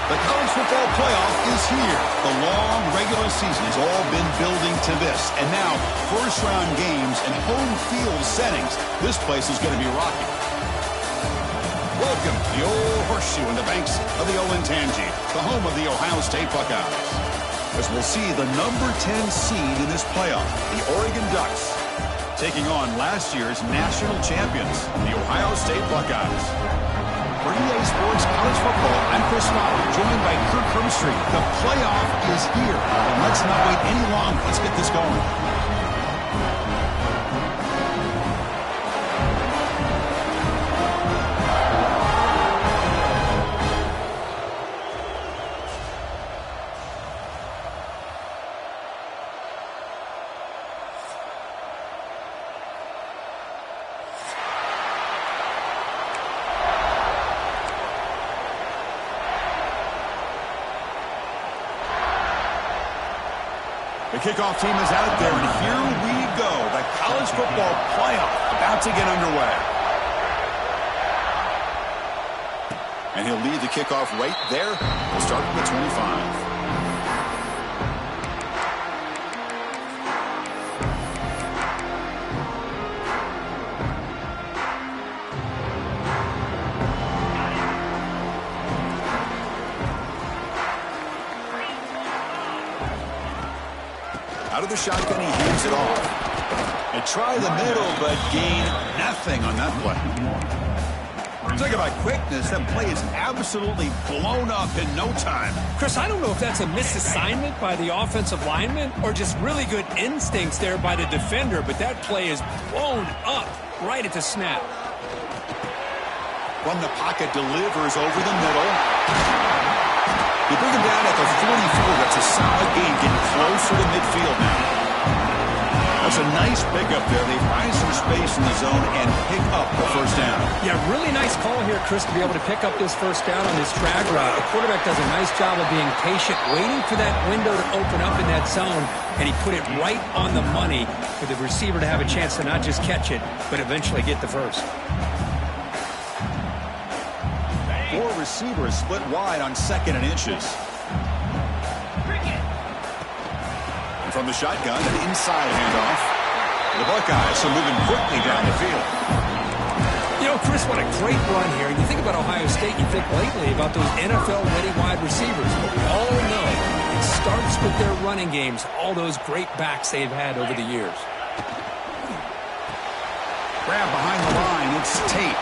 The college football playoff is here. The long regular season has all been building to this. And now, first-round games and home field settings. This place is going to be rocking. Welcome to the old horseshoe in the banks of the Olentangy, the home of the Ohio State Buckeyes. As we'll see the number 10 seed in this playoff, the Oregon Ducks, taking on last year's national champions, the Ohio State Buckeyes. For EA Sports College Football, I'm Chris Fowler, joined by Kirk Herbstreit. The playoff is here, and let's not wait any longer. Let's get this going. The kickoff team is out there, and here we go. The college football playoff about to get underway. And he'll lead the kickoff right there. We'll start at the 25. Out of the shotgun, he hands it off. And try the middle, but gain nothing on that play. Talk about quickness. That play is absolutely blown up in no time. Chris, I don't know if that's a misassignment by the offensive lineman or just really good instincts there by the defender, but that play is blown up right at the snap. From the pocket, delivers over the middle. You bring him down at the 44. That's a solid gain, getting closer to midfield now. That's a nice pickup there. They find some space in the zone and pick up the first down. Yeah, really nice call here, Chris, to be able to pick up this first down on this drag route. The quarterback does a nice job of being patient, waiting for that window to open up in that zone, and he put it right on the money for the receiver to have a chance to not just catch it, but eventually get the first. Four receivers split wide on 2nd and inches. And from the shotgun, an inside handoff. The Buckeyes are moving quickly down the field. You know, Chris, what a great run here. You think about Ohio State, you think lately about those NFL-ready wide receivers. But we all know it starts with their running games, all those great backs they've had over the years. Grab behind the line, it's Tate.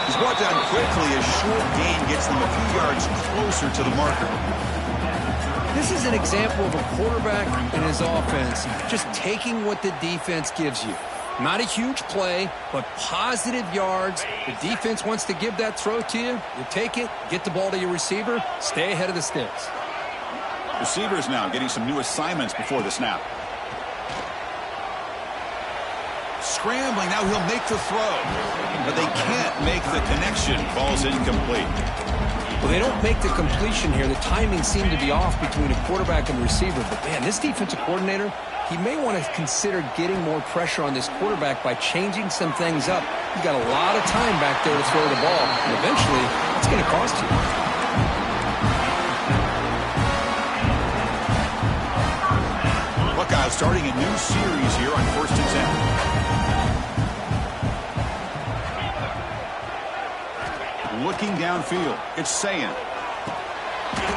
He's brought down quickly. A short gain gets them a few yards closer to the marker. This is an example of a quarterback and his offense just taking what the defense gives you. Not a huge play, but positive yards. The defense wants to give that throw to you. You take it, get the ball to your receiver, stay ahead of the sticks. Receivers now getting some new assignments before the snap. Scrambling, now he'll make the throw. But they can't make the connection. Ball's incomplete. Well, they don't make the completion here. The timing seemed to be off between a quarterback and receiver. But, man, this defensive coordinator, he may want to consider getting more pressure on this quarterback by changing some things up. He's got a lot of time back there to throw the ball. And eventually, it's going to cost you. Buckeyes starting a new series here on 1st and 10. Looking downfield, it's Sayin.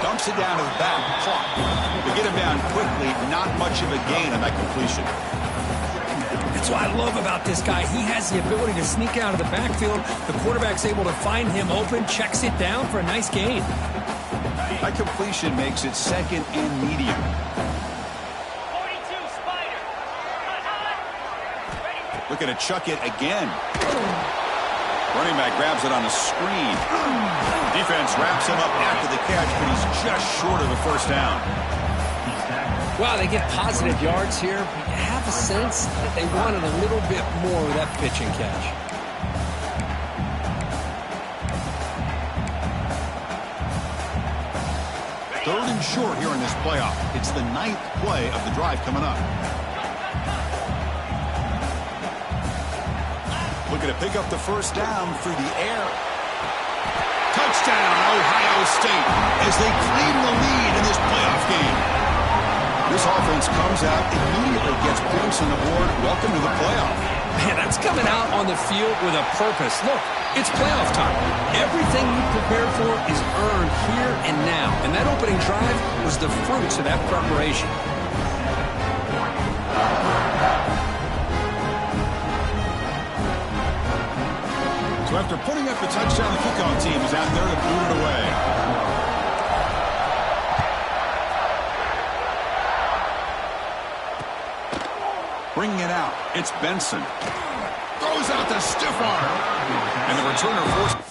Dumps it down to the back clock. To get him down quickly, not much of a gain on that completion. That's what I love about this guy. He has the ability to sneak out of the backfield. The quarterback's able to find him open, checks it down for a nice gain. That completion makes it 2nd and medium. Looking to chuck it again. Running back grabs it on the screen. Defense wraps him up after the catch, but he's just short of the first down. Wow, they get positive yards here. You have a sense that they wanted a little bit more of that pitch and catch. Third and short here in this playoff. It's the 9th play of the drive coming up. Looking to pick up the first down through the air. Touchdown, Ohio State, as they claim the lead in this playoff game. This offense comes out, immediately gets points on the board. Welcome to the playoff. Man, that's coming out on the field with a purpose. Look, it's playoff time. Everything you prepared for is earned here and now. And that opening drive was the fruits of that preparation. So after putting up the touchdown, the kickoff team is out there to boot it away. Bringing it out, it's Benson. Throws out the stiff arm. And the returner forces...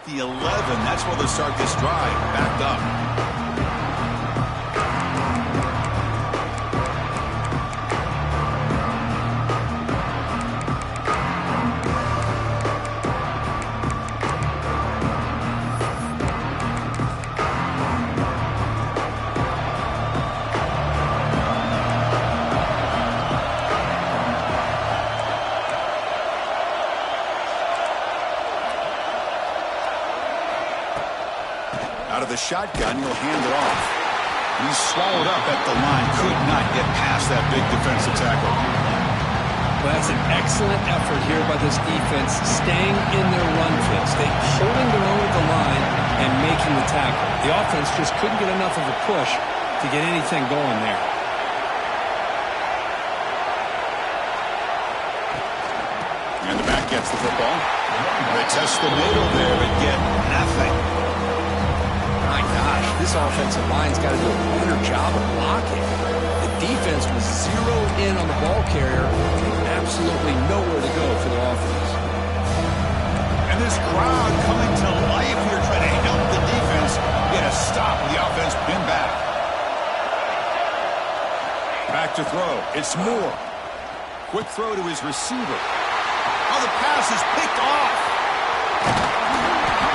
The 11, that's where they'll start this drive, backed up. Out of the shotgun, he'll hand it off. He's swallowed up at the line. Could not get past that big defensive tackle. Well, that's an excellent effort here by this defense, staying in their run fits. They holding their own at the line and making the tackle. The offense just couldn't get enough of a push to get anything going there. And the back gets the football. They test the middle there, but get nothing. My gosh, this offensive line's got to do a better job of blocking. The defense was zeroed in on the ball carrier and absolutely nowhere to go for the offense. And this crowd coming to life here trying to help the defense get a stop with the offense pinned back. Back to throw. It's Moore. Quick throw to his receiver. Oh, the pass is picked off.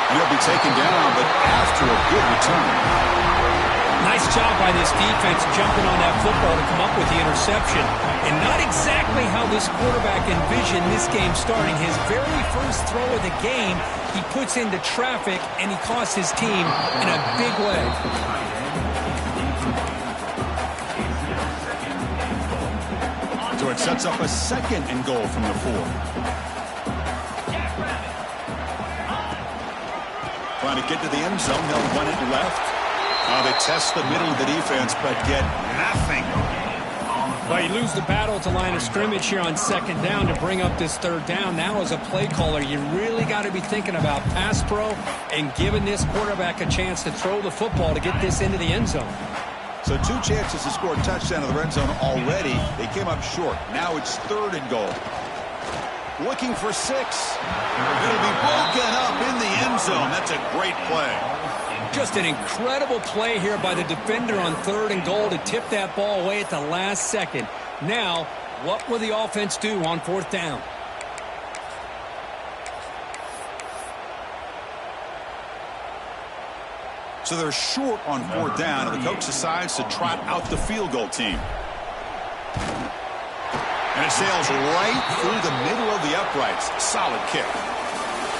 He'll be taken down, but after a good return. Nice job by this defense jumping on that football to come up with the interception. And not exactly how this quarterback envisioned this game starting. His very first throw of the game, he puts into traffic, and he costs his team in a big way. So it sets up a second and goal from the 4. Trying to get to the end zone. They'll run it left. They test the middle of the defense, but get nothing. Well, you lose the battle at the line of scrimmage here on second down to bring up this third down. Now, as a play caller, you really got to be thinking about pass pro and giving this quarterback a chance to throw the football to get this into the end zone. So 2 chances to score a touchdown in the red zone already. They came up short. Now it's third and goal. Looking for 6. It'll be broken up in the end zone. That's a great play. Just an incredible play here by the defender on third and goal to tip that ball away at the last second. Now, what will the offense do on fourth down? So they're short on fourth down, and the coach decides to trot out the field goal team. And it sails right through the middle of the uprights. Solid kick.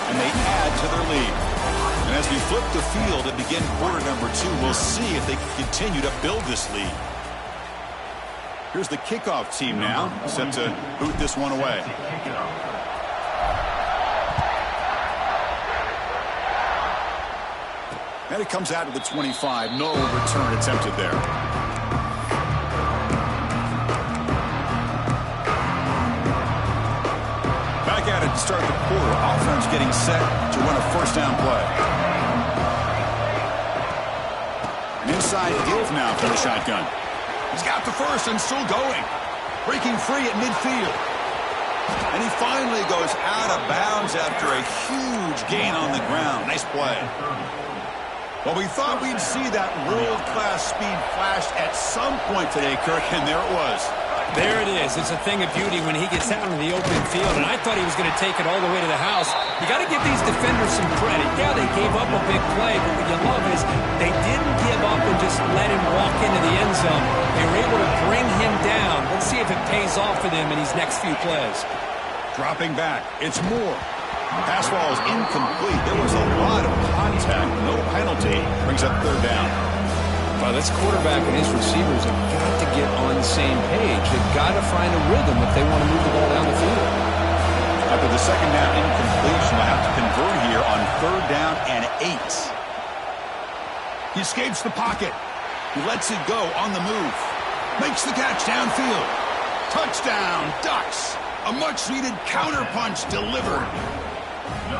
And they add to their lead. And as we flip the field and begin quarter number 2, we'll see if they can continue to build this lead. Here's the kickoff team now, set to boot this one away. And it comes out to the 25. No return attempted there. Back at it to start the quarter. Offense getting set to run a first down play. An inside give now for the shotgun. He's got the first and still going. Breaking free at midfield. And he finally goes out of bounds after a huge gain on the ground. Nice play. Well, we thought we'd see that world-class speed flash at some point today, Kirk, and there it was. There it is. It's a thing of beauty when he gets out into the open field, and I thought he was going to take it all the way to the house. You got to give these defenders some credit. Yeah, they gave up a big play, but what you love is they didn't give up and just let him walk into the end zone. They were able to bring him down. Let's see if it pays off for them in these next few plays. Dropping back. It's Moore. Pass ball is incomplete. There was a lot of contact. No penalty. Brings up third down. Well, this quarterback and his receivers have got to get on the same page. They've got to find a rhythm if they want to move the ball down the field. After the second down incompletion, they'll have to convert here on third down and 8. He escapes the pocket. He lets it go on the move. Makes the catch downfield. Touchdown, Ducks. A much-needed counterpunch delivered.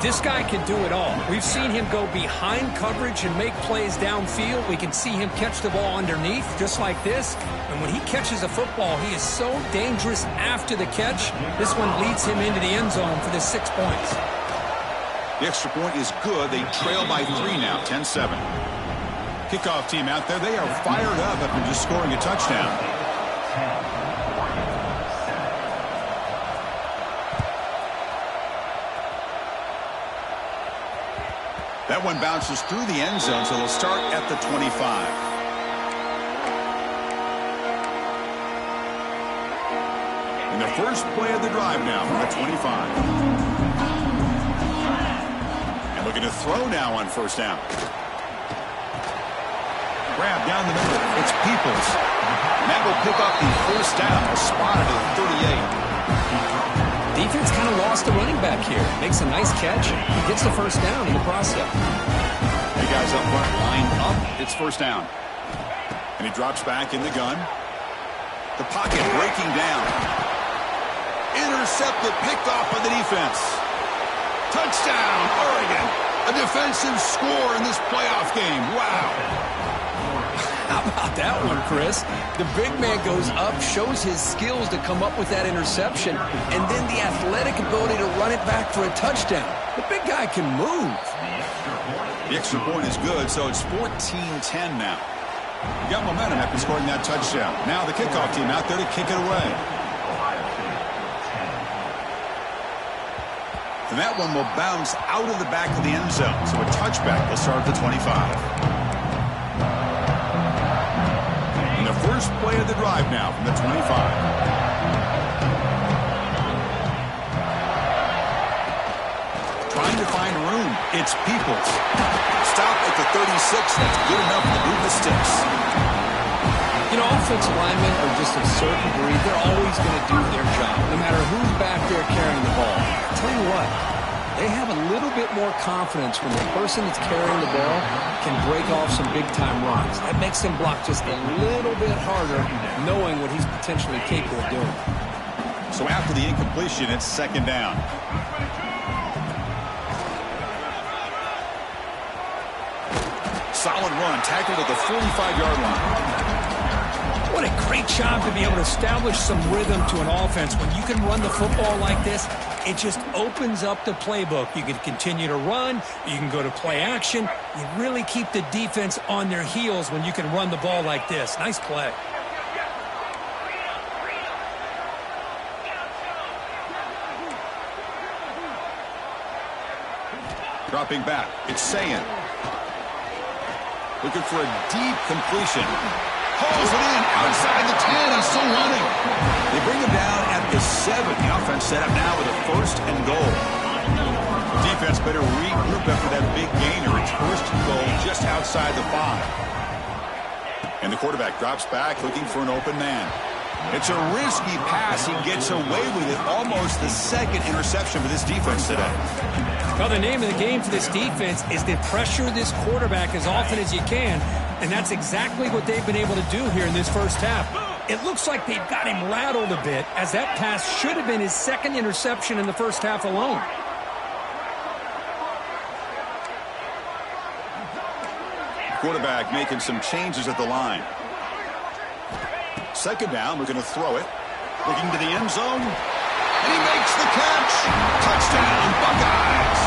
This guy can do it all. We've seen him go behind coverage and make plays downfield. We can see him catch the ball underneath, just like this. And when he catches a football, he is so dangerous after the catch. This one leads him into the end zone for the 6 points. The extra point is good. They trail by 3 now, 10-7. Kickoff team out there. They are fired up after just scoring a touchdown. That one bounces through the end zone, so they'll start at the 25. And the first play of the drive now from the 25. And looking to throw now on first down. Grab down the middle. It's Peoples. And that will pick up the first down. Spotted at the 38. Defense kind of lost the running back here. Makes a nice catch. He gets the first down in the process. The guys up front lined up. It's first down. And he drops back in the gun. The pocket breaking down. Intercepted, picked off by the defense. Touchdown, Oregon. A defensive score in this playoff game. Wow. How about that one, Chris? The big man goes up, shows his skills to come up with that interception, and then the athletic ability to run it back for a touchdown. The big guy can move. The extra point is good, so it's 14-10 now. You got momentum after scoring that touchdown. Now the kickoff team out there to kick it away. And that one will bounce out of the back of the end zone, so a touchback will start at the 25. First play of the drive now from the 25. Trying to find room. It's Peoples. Stop at the 36. That's good enough to move the sticks. You know, offensive linemen are just a certain breed. They're always going to do their job, no matter who's back there carrying the ball. I'll tell you what. They have a little bit more confidence when the person that's carrying the ball can break off some big-time runs. That makes them block just a little bit harder, knowing what he's potentially capable of doing. So after the incompletion, it's second down. Solid run, tackled at the 45-yard line. What a great job to be able to establish some rhythm to an offense. When you can run the football like this, it just opens up the playbook. You can continue to run. You can go to play action. You really keep the defense on their heels when you can run the ball like this. Nice play. Dropping back. It's Sayan. Looking for a deep completion. Pulls it in outside the 10 and still running. They bring him down at the 7. The offense set up now with a first and goal. The defense better regroup after that big gainer. It's first and goal just outside the 5. And the quarterback drops back looking for an open man. It's a risky pass. He gets away with it. Almost the second interception for this defense today. Well, the name of the game for this defense is to pressure this quarterback as often as you can, and that's exactly what they've been able to do here in this first half. It looks like they've got him rattled a bit, as that pass should have been his second interception in the first half alone. Quarterback making some changes at the line. Second down, we're going to throw it. Looking to the end zone. And he makes the catch. Touchdown, Buckeyes.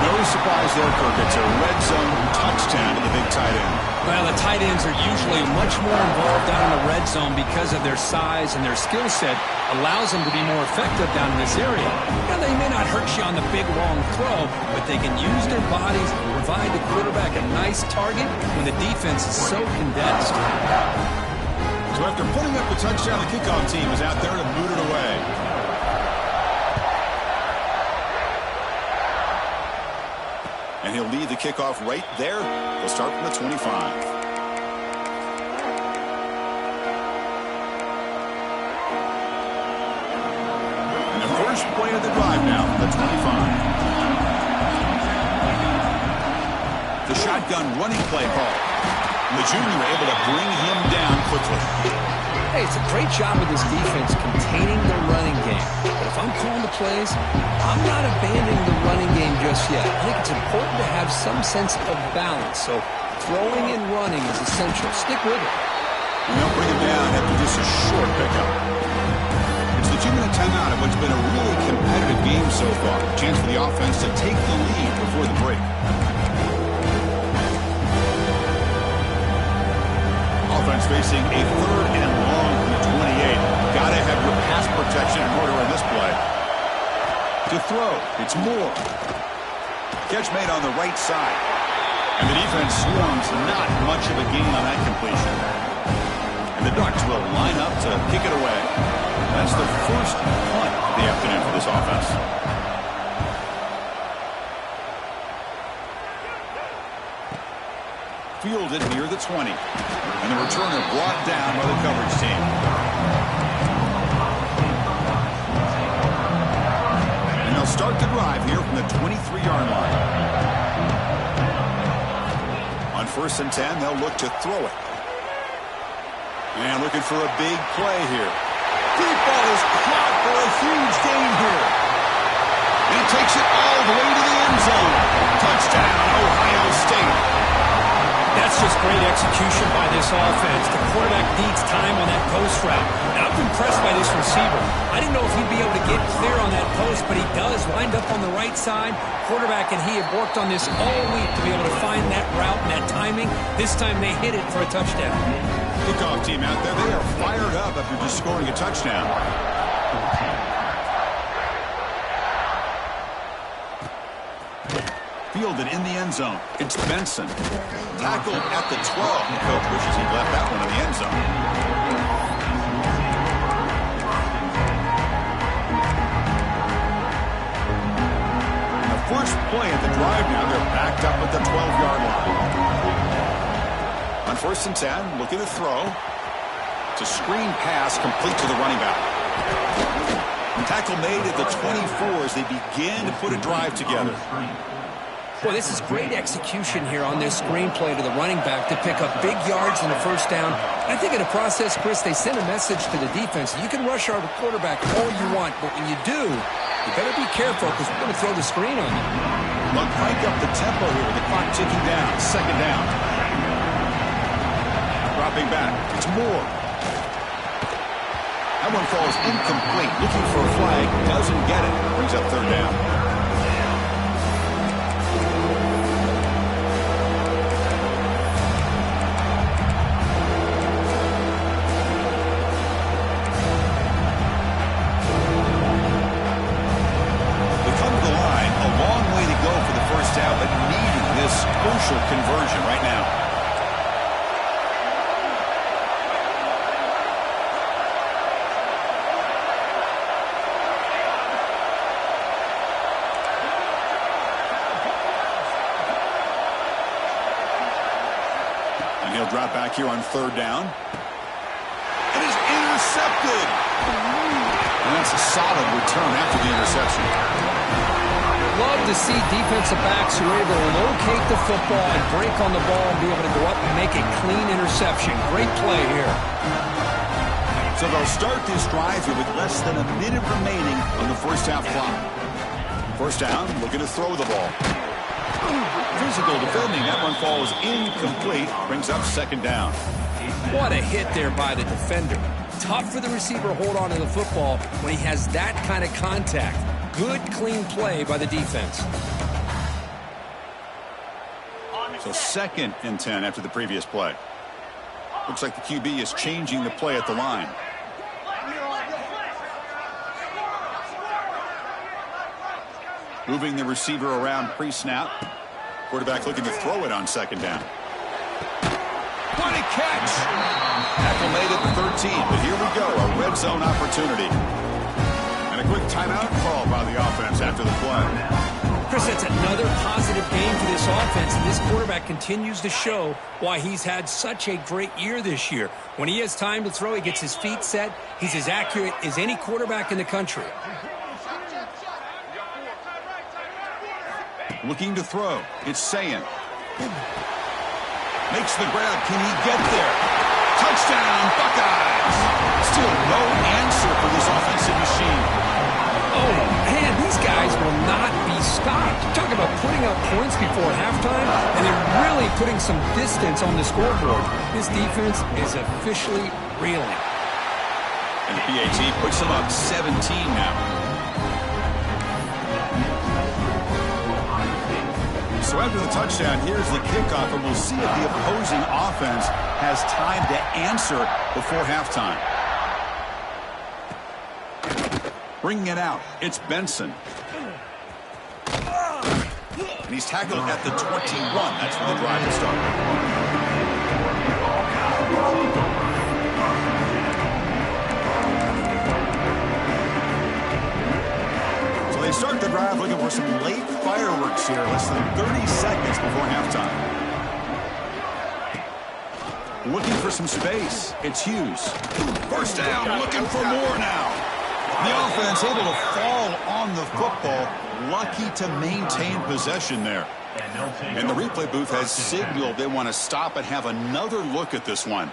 No surprise there, Kirk. It's a red zone touchdown to the big tight end. Well, the tight ends are usually much more involved down in the red zone because of their size and their skill set allows them to be more effective down in this area. Now, they may not hurt you on the big, long throw, but they can use their bodies to provide the quarterback a nice target when the defense is so condensed. So after putting up the touchdown, the kickoff team is out there to boot it away. And he'll lead the kickoff right there. He'll start from the 25. And the first play of the drive now from the 25. The shotgun running play call. The junior able to bring him down quickly. Hey, it's a great job of this defense containing the running game. But if I'm calling the plays, I'm not abandoning the running game just yet. I think it's important to have some sense of balance. So throwing and running is essential. Stick with it. And they'll bring him down after just a short pickup. It's the 2-minute timeout of what's been a really competitive game so far. Chance for the offense to take the lead before the break. Offense facing a 3rd and long from the 28. Gotta have your pass protection in order in this play. To throw, it's Moore. Catch made on the right side. And the defense swarms, not much of a gain on that completion. And the Ducks will line up to kick it away. That's the first punt of the afternoon for this offense. Fielded near the 20. And the returner brought down by the coverage team. And they'll start the drive here from the 23-yard line. On 1st and 10, they'll look to throw it. And looking for a big play here. Deep ball is caught for a huge gain here. And he takes it all the way to the end zone. Touchdown, Ohio State. That's just great execution by this offense. The quarterback needs time on that post route. And I'm impressed by this receiver. I didn't know if he'd be able to get clear on that post, but he does. Lined up on the right side. Quarterback and he have worked on this all week to be able to find that route and that timing. This time they hit it for a touchdown. Kickoff team out there, they are fired up after just scoring a touchdown. Fielded in the end zone. It's Benson. Tackled at the 12. The coach wishes he'd left that one in the end zone. And the first play at the drive now, they're backed up at the 12-yard line. On 1st and 10, looking to throw. It's a screen pass complete to the running back. And tackle made at the 24 as they begin to put a drive together. Well, this is great execution here on this screenplay to the running back to pick up big yards in the first down. I think in the process, Chris, they send a message to the defense. You can rush our quarterback all you want, but when you do, you better be careful because we're going to throw the screen on you. They'll crank up the tempo here with the clock ticking down. 2nd down. Dropping back. It's Moore. That one falls incomplete. Looking for a flag. Doesn't get it. Brings up 3rd down. Crucial conversion right now. And he'll drop back here on 3rd down. It is intercepted. And that's a solid return after the interception. Love to see defensive backs who are able to locate the football and break on the ball and be able to go up and make a clean interception. Great play here. So they'll start this drive here with less than a minute remaining on the first half clock. 1st down, looking to throw the ball. Physical defending. That one falls incomplete. Brings up 2nd down. What a hit there by the defender. tough for the receiver to hold on to the football when he has that kind of contact. Good, clean play by the defense. So 2nd and 10 after the previous play. Looks like the QB is changing the play at the line. Moving the receiver around pre-snap. Quarterback looking to throw it on 2nd down. What a catch! Tackle made at the 13, but here we go, a red zone opportunity. And a quick timeout call by the offense after the play. Chris, that's another positive game for this offense, and this quarterback continues to show why he's had such a great year this year. When he has time to throw, he gets his feet set. He's as accurate as any quarterback in the country. Looking to throw. It's Sayin. Makes the grab. Can he get there? Touchdown, Buckeyes! Still no answer for this offensive machine. Oh, man, these guys will not be stopped. Talk about putting up points before halftime, and they're really putting some distance on the scoreboard. This defense is officially reeling. And the PAT puts them up 17 now. So after the touchdown, here's the kickoff, and we'll see if the opposing offense has time to answer before halftime. Bringing it out, it's Benson. And he's tackled at the 21. That's where the drive will start. They start the drive looking for some late fireworks here, less than 30 seconds before halftime. Looking for some space. It's Hughes. First down, looking for more now. The offense able to fall on the football, lucky to maintain possession there. And the replay booth has signaled they want to stop and have another look at this one.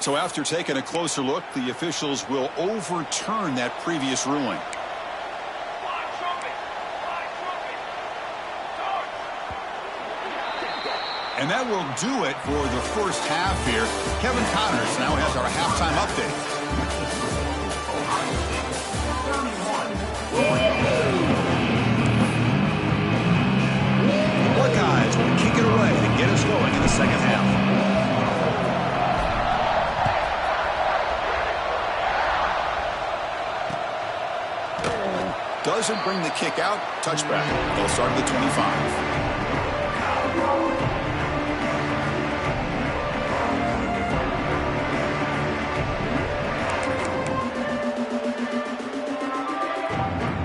So after taking a closer look, the officials will overturn that previous ruling. And that will do it for the first half here. Kevin Connors now has our halftime update. Buckeyes will kick it away to get us going in the second half. Doesn't bring the kick out. Touchback. They'll start at the 25.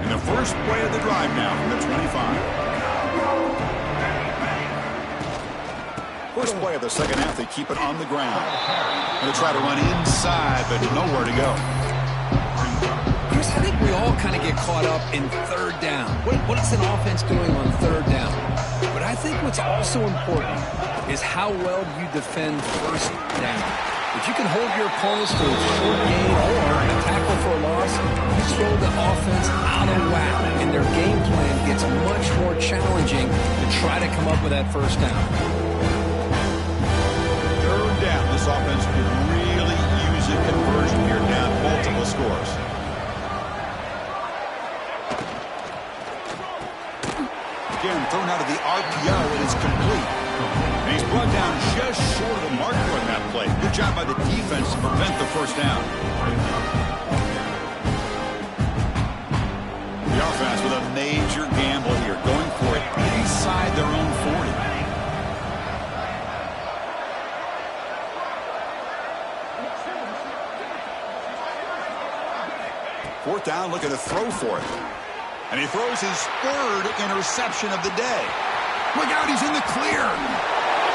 And the first play of the drive now from the 25. First play of the second half. They keep it on the ground. Going to try to run inside, but nowhere to go. I think we all kind of get caught up in third down. What is an offense doing on third down? But I think what's also important is how well you defend first down. If you can hold your opponents to a short gain or a tackle for a loss, you throw the offense out of whack, and their game plan gets much more challenging to try to come up with that first down. Third down. This offense could really use a conversion here, down multiple scores. Again, thrown out of the RPO, and it's complete. And he's brought down just short of the marker on that play. Good job by the defense to prevent the first down. The offense with a major gamble here, going for it inside their own 40. Fourth down, looking to throw for it. And he throws his third interception of the day. Look out, he's in the clear.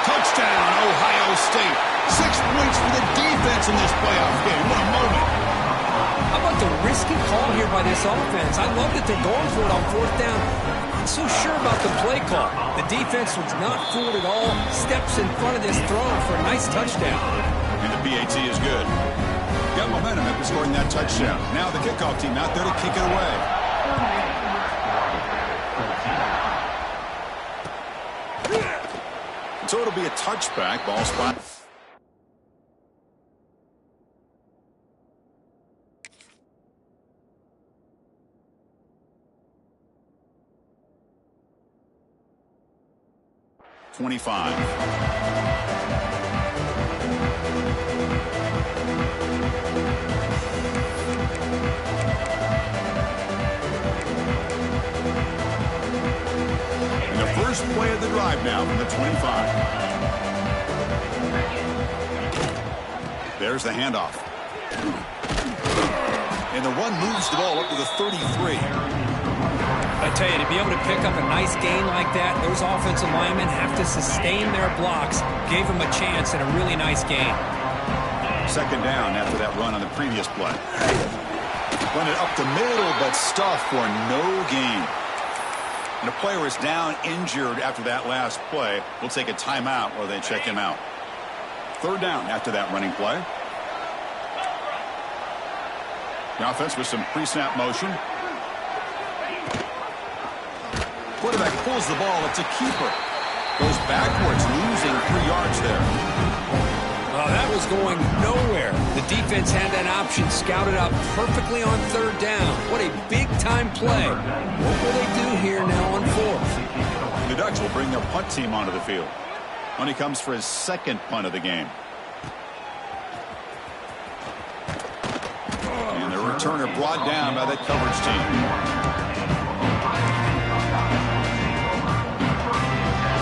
Touchdown, Ohio State. 6 points for the defense in this playoff game. What a moment. How about the risky call here by this offense? I love that they're going for it on fourth down. I'm not so sure about the play call. The defense was not fooled at all. Steps in front of this throw for a nice touchdown. And the PAT is good. Got momentum after scoring that touchdown. Now the kickoff team out there to kick it away. So it'll be a touchback. Ball spot. First play of the drive now from the 25. There's the handoff. And the run moves the ball up to the 33. I tell you, to be able to pick up a nice gain like that, those offensive linemen have to sustain their blocks. Gave them a chance and a really nice gain. Second down after that run on the previous play. Run it up the middle, but stuffed for no gain. And a player is down injured after that last play. We'll take a timeout while they check him out. Third down after that running play. The offense with some pre-snap motion. Quarterback pulls the ball. It's a keeper. Goes backwards, losing 3 yards there. Well, that was going nowhere. The defense had that option scouted out perfectly on third down. What a big-time play. What will they do here now on fourth? The Ducks will bring their punt team onto the field. When he comes for his second punt of the game. And the returner brought down by that coverage team.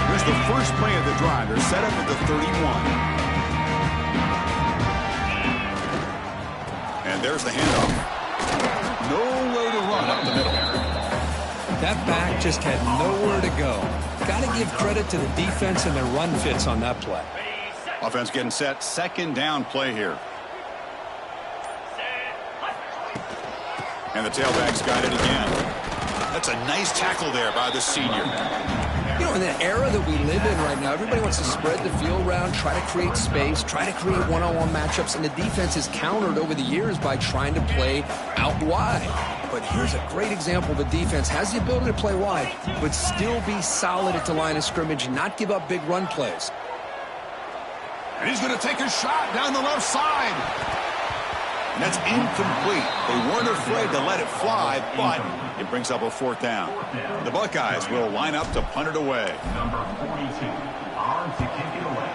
Here's the first play of the drive. They're set up at the 31. And there's the handoff. Nowhere to run up the middle. That back just had nowhere to go. Got to give credit to the defense and their run fits on that play. Offense getting set. Second down play here. And the tailback's got it again. That's a nice tackle there by the senior. You know, in the era that we live in right now, everybody wants to spread the field around, try to create space, try to create one-on-one matchups, and the defense is countered over the years by trying to play out wide. But here's a great example. The defense has the ability to play wide, but still be solid at the line of scrimmage and not give up big run plays. And he's going to take a shot down the left side. And that's incomplete. They weren't afraid to let it fly, but it brings up a fourth down. The Buckeyes will line up to punt it away. Number 42 on to kick it away.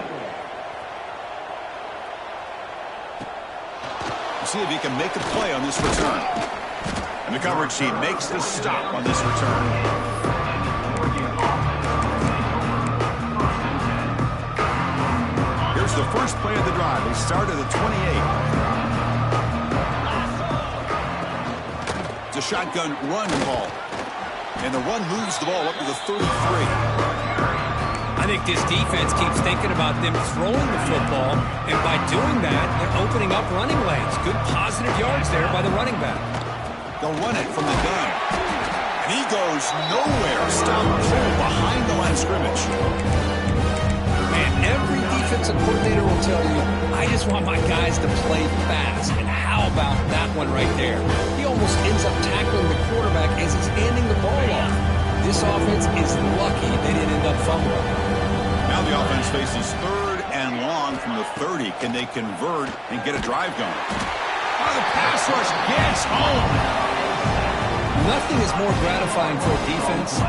See if he can make a play on this return. And the coverage team makes the stop on this return. Here's the first play of the drive. They start at the 28. It's a shotgun run call. And the run moves the ball up to the 33. I think this defense keeps thinking about them throwing the football, and by doing that, they're opening up running lanes. Good positive yards there by the running back. They'll run it from the gun. And he goes nowhere. Stop pull behind the line of scrimmage. Man, every defensive coordinator will tell you, I just want my guys to play fast. And how about that one right there? He almost ends up tackling the quarterback as he's handing the ball off. This offense is lucky they didn't end up fumbling. Now the offense faces third and long from the 30. Can they convert and get a drive going? Oh, the pass rush gets home. Nothing is more gratifying for a defense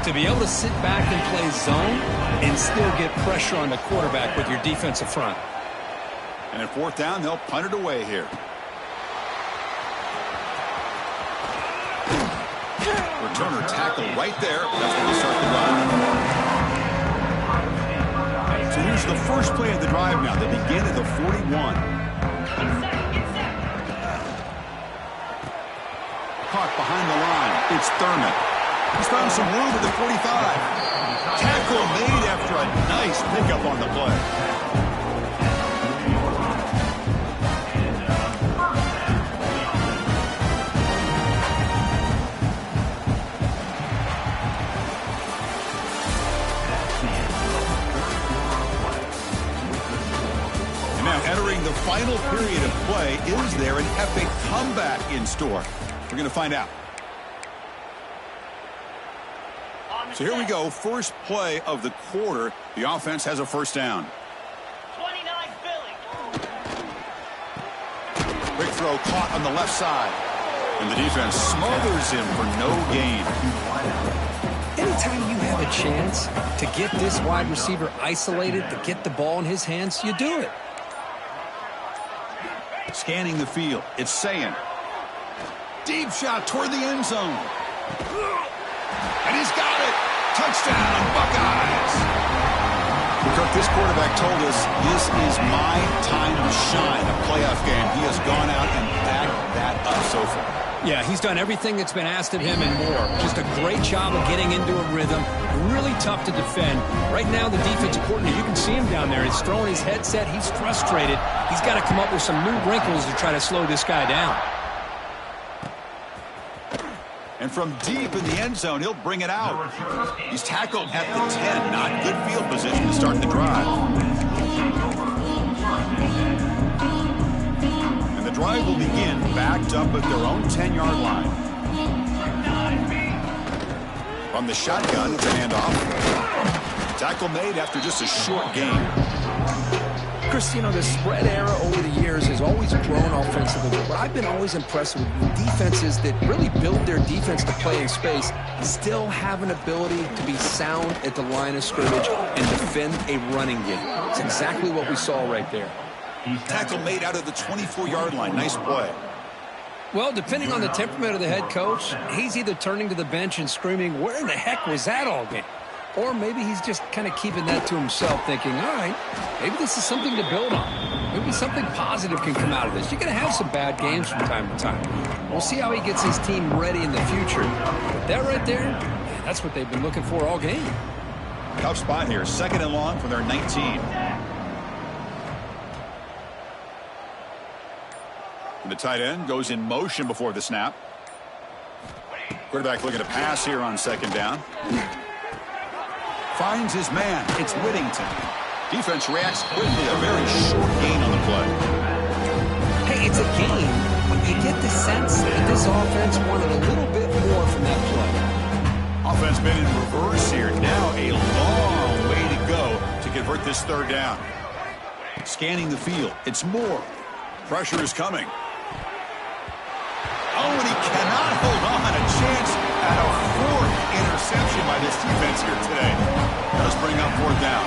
to be able to sit back and play zone and still get pressure on the quarterback with your defensive front. And at fourth down, they'll punt it away here. Returner tackle right there. That's when they start the run. So here's the first play of the drive now. They begin at the 41. Caught behind the line. It's Thurman. He's found some room at the 45. Tackle made after a nice pickup on the play. Entering the final period of play, is there an epic comeback in store? We're going to find out. So here we go, first play of the quarter. The offense has a first down. 29 Philly. Quick throw caught on the left side. And the defense smothers him for no gain. Anytime you have a chance to get this wide receiver isolated, to get the ball in his hands, you do it. Scanning the field, it's saying. Deep shot toward the end zone. And he's got it. Touchdown, Buckeyes. Kirk, this quarterback told us this is my time to shine, a playoff game. He has gone out and backed that up so far. Yeah, he's done everything that's been asked of him and more. Just a great job of getting into a rhythm. Really tough to defend. Right now, the defensive coordinator, you can see him down there. He's throwing his headset. He's frustrated. He's got to come up with some new wrinkles to try to slow this guy down. And from deep in the end zone, he'll bring it out. He's tackled at the 10. Not good field position to start the drive. And the drive will begin backed up at their own 10-yard line. From the shotgun, it's a handoff. Tackle made after just a short gain. Chris, you know, the spread era over the years has always grown offensively. What I've been always impressed with defenses that really build their defense to play in space still have an ability to be sound at the line of scrimmage and defend a running game. It's exactly what we saw right there. Tackle made out of the 24-yard line. Nice play. Well, depending on the temperament of the head coach, he's either turning to the bench and screaming, where in the heck was that all game? Or maybe he's just kind of keeping that to himself, thinking, all right, maybe this is something to build on. Maybe something positive can come out of this. You're going to have some bad games from time to time. We'll see how he gets his team ready in the future. But that right there, that's what they've been looking for all game. Tough spot here. Second and long for their 19. And the tight end goes in motion before the snap. Quarterback looking to pass here on second down. Finds his man. It's Whittington. Defense reacts quickly. A very short gain on the play. Hey, it's a game, but you get the sense that this offense wanted a little bit more from that play. Offense been in reverse here. Now a long way to go to convert this third down. Scanning the field. It's Moore. Pressure is coming. Oh, and he cannot hold on. A chance at a fourth interception by this defense here today. Does bring up fourth down.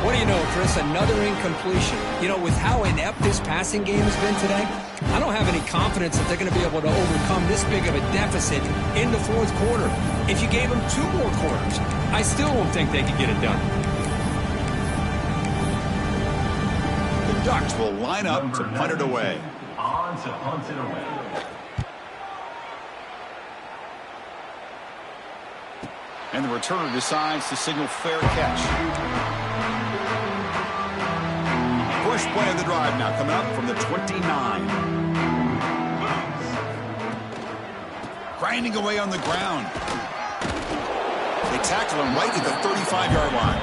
What do you know, Chris? Another incompletion. You know, with how inept this passing game has been today, I don't have any confidence that they're going to be able to overcome this big of a deficit in the fourth quarter. If you gave them 2 more quarters, I still don't think they could get it done. The Ducks will line up to punt it away. On to punt it away. And the returner decides to signal fair catch. First play of the drive now coming up from the 29. Grinding away on the ground. They tackle him right at the 35-yard line.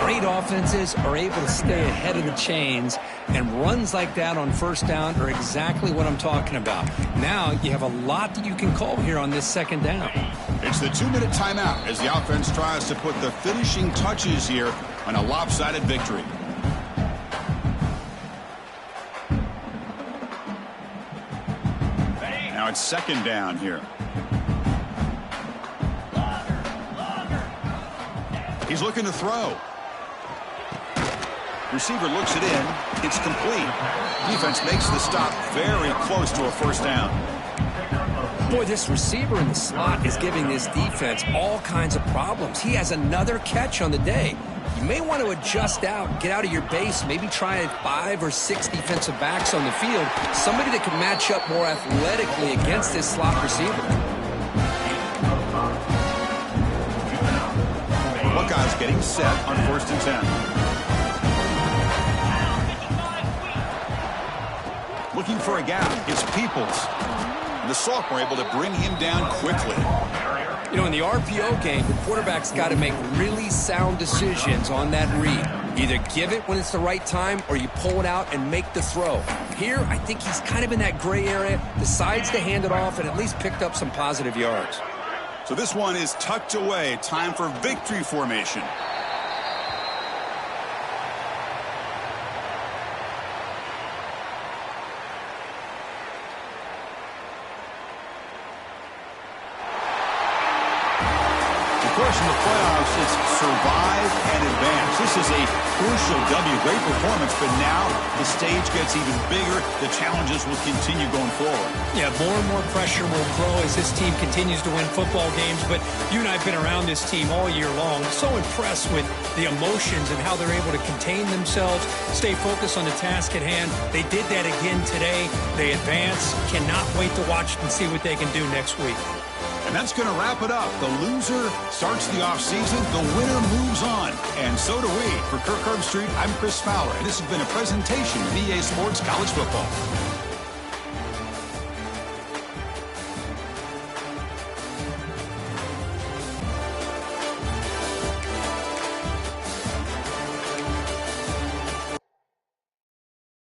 Great offenses are able to stay ahead of the chains, and runs like that on first down are exactly what I'm talking about. Now you have a lot that you can call here on this second down. It's the 2-minute timeout as the offense tries to put the finishing touches here on a lopsided victory. Now it's second down here. He's looking to throw. Receiver looks it in. It's complete. Defense makes the stop very close to a first down. Boy, this receiver in the slot is giving this defense all kinds of problems. He has another catch on the day. You may want to adjust out, get out of your base, maybe try 5 or 6 defensive backs on the field, somebody that can match up more athletically against this slot receiver. Buckeyes getting set on first and 10. Looking for a gap. It's Peoples. The sophomore able to bring him down quickly. You know, in the RPO game, the quarterback's got to make really sound decisions on that read. Either give it when it's the right time or you pull it out and make the throw. Here, I think he's kind of in that gray area, decides to hand it off and at least picked up some positive yards. So this one is tucked away. Time for victory formation. Of course, in the playoffs, it's survive and advance. This is a crucial W. Great performance, but now the stage gets even bigger. The challenges will continue going forward. Yeah, more and more pressure will grow as this team continues to win football games. But you and I have been around this team all year long. So impressed with the emotions and how they're able to contain themselves, stay focused on the task at hand. They did that again today. They advance. Cannot wait to watch and see what they can do next week. And that's going to wrap it up. The loser starts the offseason. The winner moves on. And so do we. For Kirk Herbstreit, I'm Chris Fowler. And this has been a presentation of EA Sports College Football.